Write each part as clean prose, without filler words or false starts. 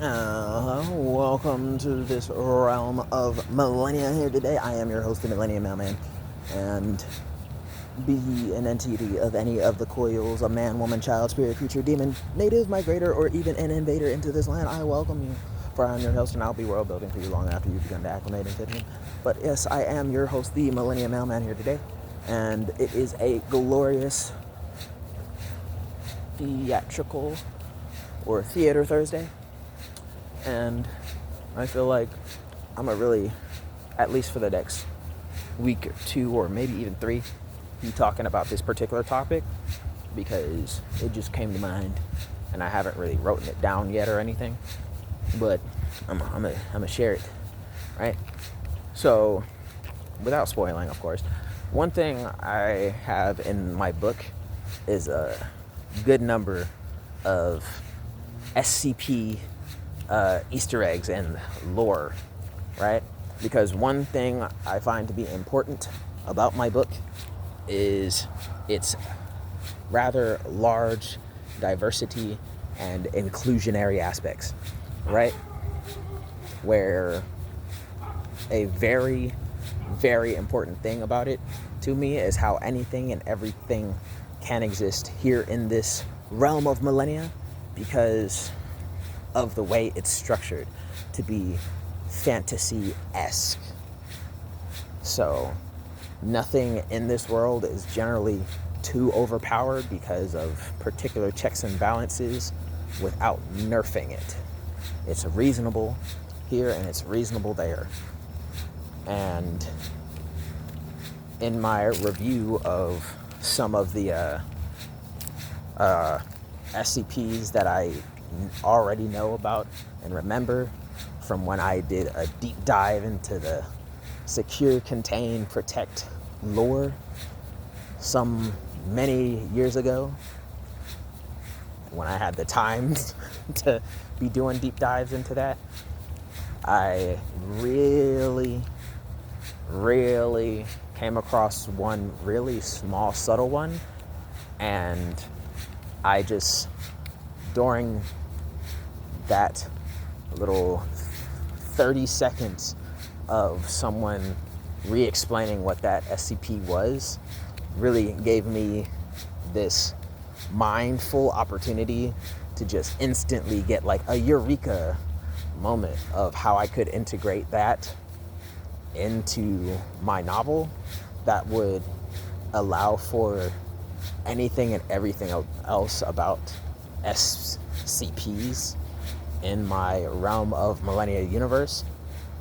Welcome to this realm of Millenia here today. I am your host, the Millenia Mailman, and be an entity of any of the coils, a man, woman, child, spirit, creature, demon, native, migrator, or even an invader into this land, I welcome you. For I am your host, and I'll be world building for you long after you've begun to acclimate and fit in. But yes, I am your host, the Millenia Mailman here today, and it is a glorious theatrical or theater Thursday. And I feel like I'm gonna really, at least for the next week or two, or maybe even three, be talking about this particular topic because it just came to mind, and I haven't really written it down yet or anything. But I'm gonna share it, right? So, without spoiling, of course, one thing I have in my book is a good number of S.C.P. Easter eggs and lore, right? Because one thing I find to be important about my book is its rather large diversity and inclusionary aspects, right? Where a very, very important thing about it to me is how anything and everything can exist here in this realm of Millenia, because of the way it's structured to be fantasy-esque. So nothing in this world is generally too overpowered because of particular checks and balances without nerfing it. It's reasonable here and it's reasonable there. And in my review of some of the SCPs that I already know about and remember from when I did a deep dive into the secure, contain, protect lore some many years ago, when I had the time to be doing deep dives into that, I really came across one really small, subtle one, and I just, during that little 30 seconds of someone re-explaining what that SCP was, really gave me this mindful opportunity to just instantly get like a eureka moment of how I could integrate that into my novel that would allow for anything and everything else about SCPs in my realm of Millenia universe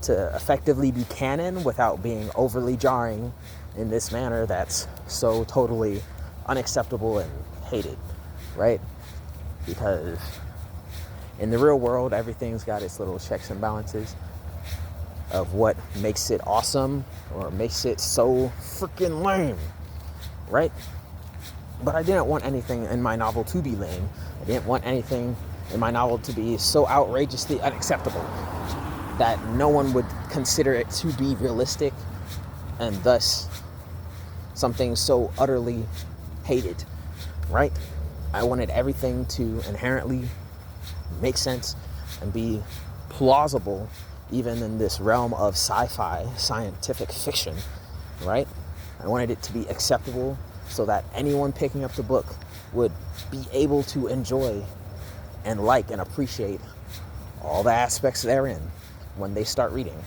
to effectively be canon without being overly jarring in this manner that's so totally unacceptable and hated, right? Because in the real world, everything's got its little checks and balances of what makes it awesome or makes it so freaking lame, right? But I didn't want anything in my novel to be lame. I didn't want anything in my novel to be so outrageously unacceptable that no one would consider it to be realistic, and thus something so utterly hated, right? I wanted everything to inherently make sense and be plausible, even in this realm of sci-fi, scientific fiction, right? I wanted it to be acceptable so that anyone picking up the book would be able to enjoy and like and appreciate all the aspects therein when they start reading.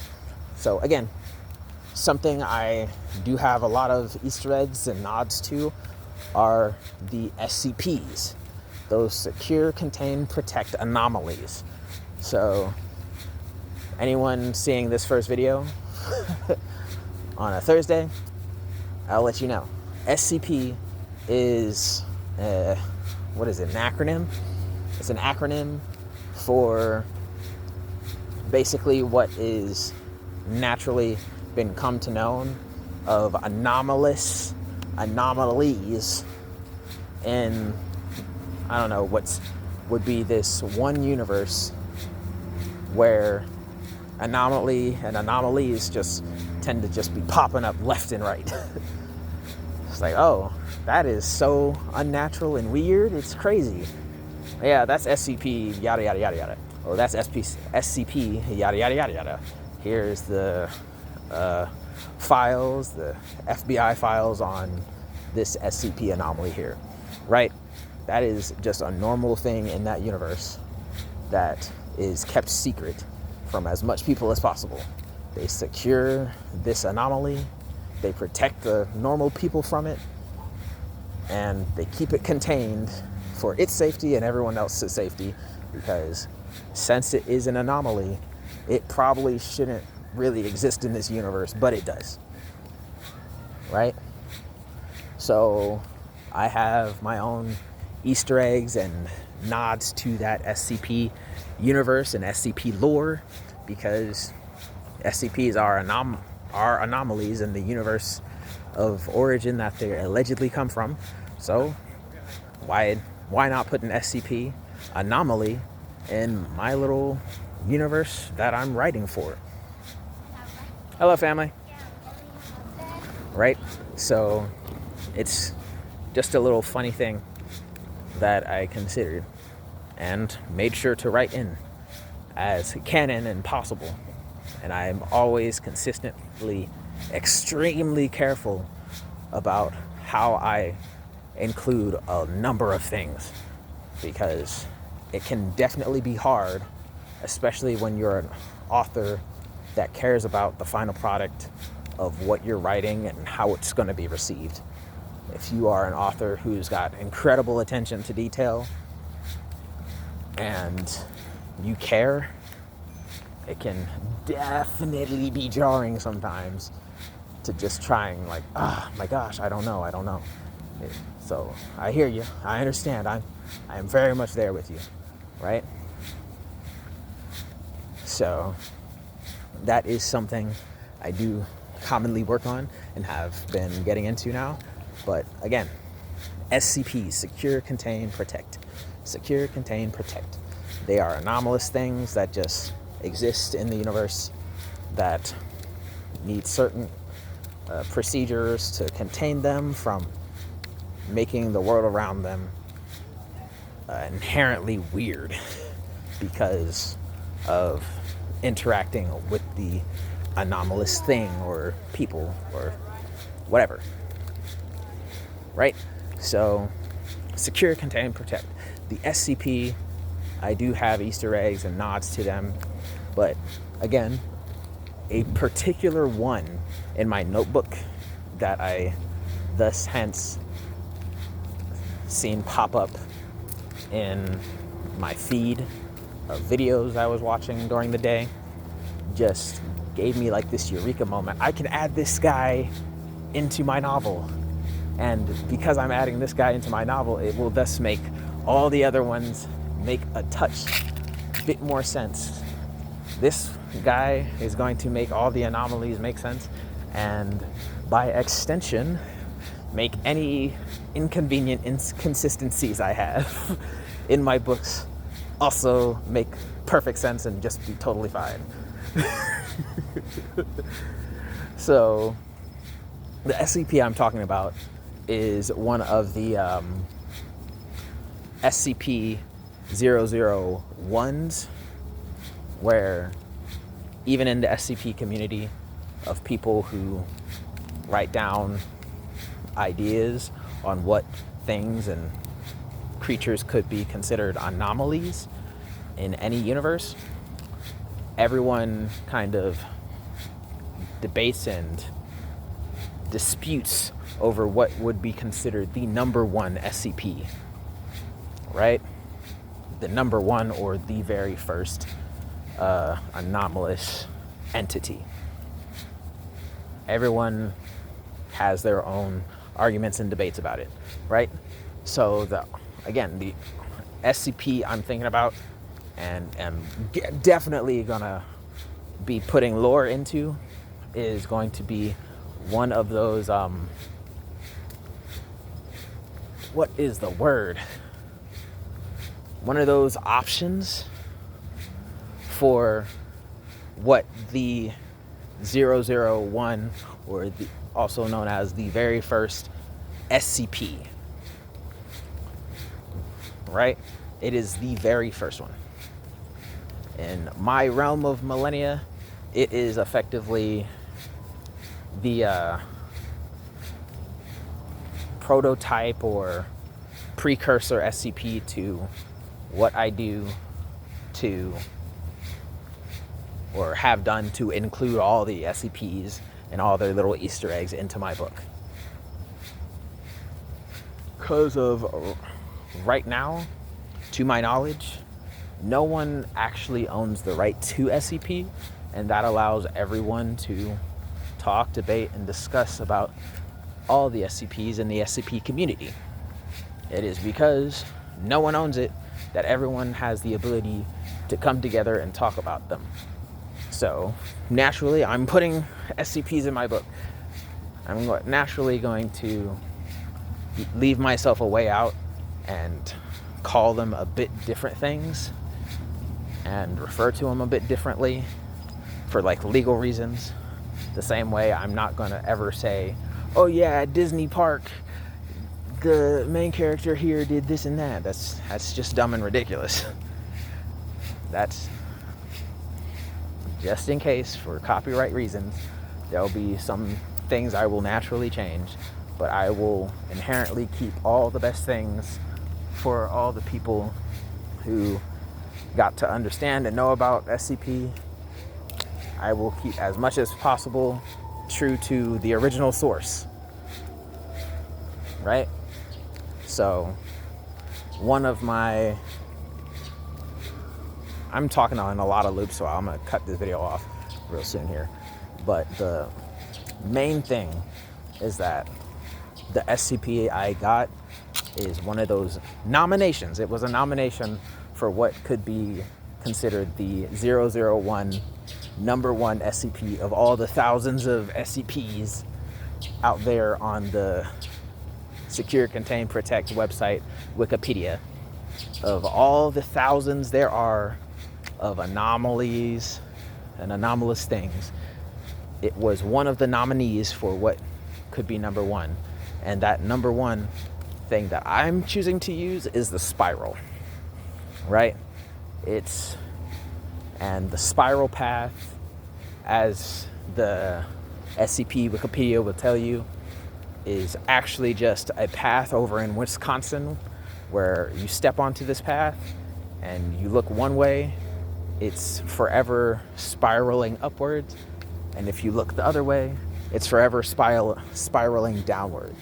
So again, something I do have a lot of Easter eggs and nods to are the SCPs, those secure, contain, protect anomalies. So anyone seeing this first video on a Thursday, I'll let you know. SCP is, what is it, an acronym? It's an acronym for basically what is naturally been come to known of anomalies in, I don't know, would be this one universe where anomaly and anomalies just tend to just be popping up left and right. It's like, oh, that is so unnatural and weird, it's crazy. Yeah, that's SCP, yada, yada, yada, yada. oh, that's SCP, yada, yada, yada, yada. Here's the files, the FBI files on this SCP anomaly here, right? That is just a normal thing in that universe that is kept secret from as much people as possible. They secure this anomaly, they protect the normal people from it, and they keep it contained for its safety and everyone else's safety, because since it is an anomaly, it probably shouldn't really exist in this universe, but it does, right? So I have my own Easter eggs and nods to that SCP universe and SCP lore, because SCPs are anomalies in the universe of origin that they allegedly come from. So why not put an SCP anomaly in my little universe that I'm writing for? Hello, family. Right? So it's just a little funny thing that I considered and made sure to write in as canon and possible. And I'm always consistently extremely careful about how I include a number of things, because it can definitely be hard, especially when you're an author that cares about the final product of what you're writing and how it's going to be received. If you are an author who's got incredible attention to detail and you care, it can definitely be jarring sometimes to just trying like, my gosh, I don't know. So I hear you. I understand. I am very much there with you, right? So that is something I do commonly work on and have been getting into now. But again, SCP, secure, contain, protect. Secure, contain, protect. They are anomalous things that just exist in the universe that need certain procedures to contain them from making the world around them inherently weird because of interacting with the anomalous thing or people or whatever. Right? So, secure, contain, protect. The SCP, I do have Easter eggs and nods to them, but again, a particular one in my notebook that I thus hence seen pop up in my feed of videos I was watching during the day just gave me like this eureka moment. I can add this guy into my novel. And because I'm adding this guy into my novel, it will thus make all the other ones make a bit more sense. This guy is going to make all the anomalies make sense, and by extension, make any inconvenient inconsistencies I have in my books also make perfect sense and just be totally fine. So, the SCP I'm talking about is one of the SCP-001s, where even in the SCP community of people who write down ideas on what things and creatures could be considered anomalies in any universe, everyone kind of debates and disputes over what would be considered the number one SCP, right? The number one or the very first anomalous entity. Everyone has their own arguments and debates about it, right? So the SCP I'm thinking about and am definitely gonna be putting lore into is going to be one of those what is the word? One of those options for what the 001, or also known as the very first SCP, right? It is the very first one. In my realm of Millenia, it is effectively the prototype or precursor S.C.P to what I do to, or have done to, include all the S.C.Ps and all their little Easter eggs into my book. Because of right now, to my knowledge, no one actually owns the right to S.C.P, and that allows everyone to talk, debate, and discuss about all the S.C.Ps in the S.C.P community. It is because no one owns it that everyone has the ability to come together and talk about them. So naturally, I'm putting S.C.Ps in my book. I'm naturally going to leave myself a way out and call them a bit different things and refer to them a bit differently for like legal reasons. The same way I'm not going to ever say, oh yeah, at Disney Park, the main character here did this and that. That's just dumb and ridiculous. That's just in case, for copyright reasons, there'll be some things I will naturally change, but I will inherently keep all the best things for all the people who got to understand and know about S.C.P. I will keep as much as possible true to the original source, right? So I'm talking on a lot of loops, so I'm going to cut this video off real soon here. But the main thing is that the S.C.P I got is one of those nominations. It was a nomination for what could be considered the 001 number one S.C.P of all the thousands of S.C.Ps out there on the Secure, Contain, Protect website, Wikipedia. Of all the thousands there are of anomalies and anomalous things, it was one of the nominees for what could be number one. And that number one thing that I'm choosing to use is the spiral, right? And the spiral path, as the S.C.P Wikipedia will tell you, is actually just a path over in Wisconsin where you step onto this path and you look one way, it's forever spiraling upwards. And if you look the other way, it's forever spiraling downward.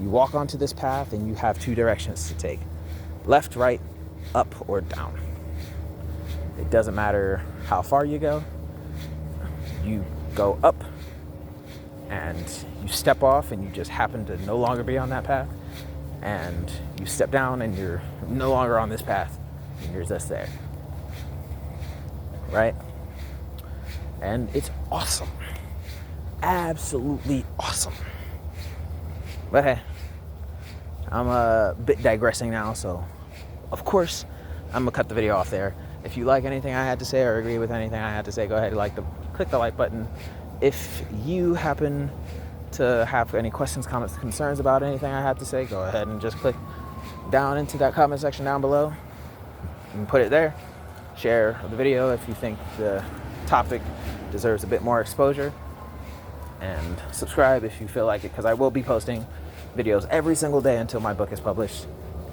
You walk onto this path and you have two directions to take: left, right, up, or down. It doesn't matter how far you go. You go up and you step off and you just happen to no longer be on that path, and you step down and you're no longer on this path and you're just there, right? And it's awesome, absolutely awesome. But hey, I'm a bit digressing now, so of course I'm gonna cut the video off there. If you like anything I had to say or agree with anything I had to say, go ahead and click the like button. If you happen to have any questions, comments, concerns about anything I had to say, go ahead and just click down into that comment section down below and put it there. Share the video if you think the topic deserves a bit more exposure, and subscribe if you feel like it, because I will be posting videos every single day until my book is published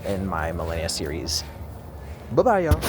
in my Millenia series. Bye-bye, y'all.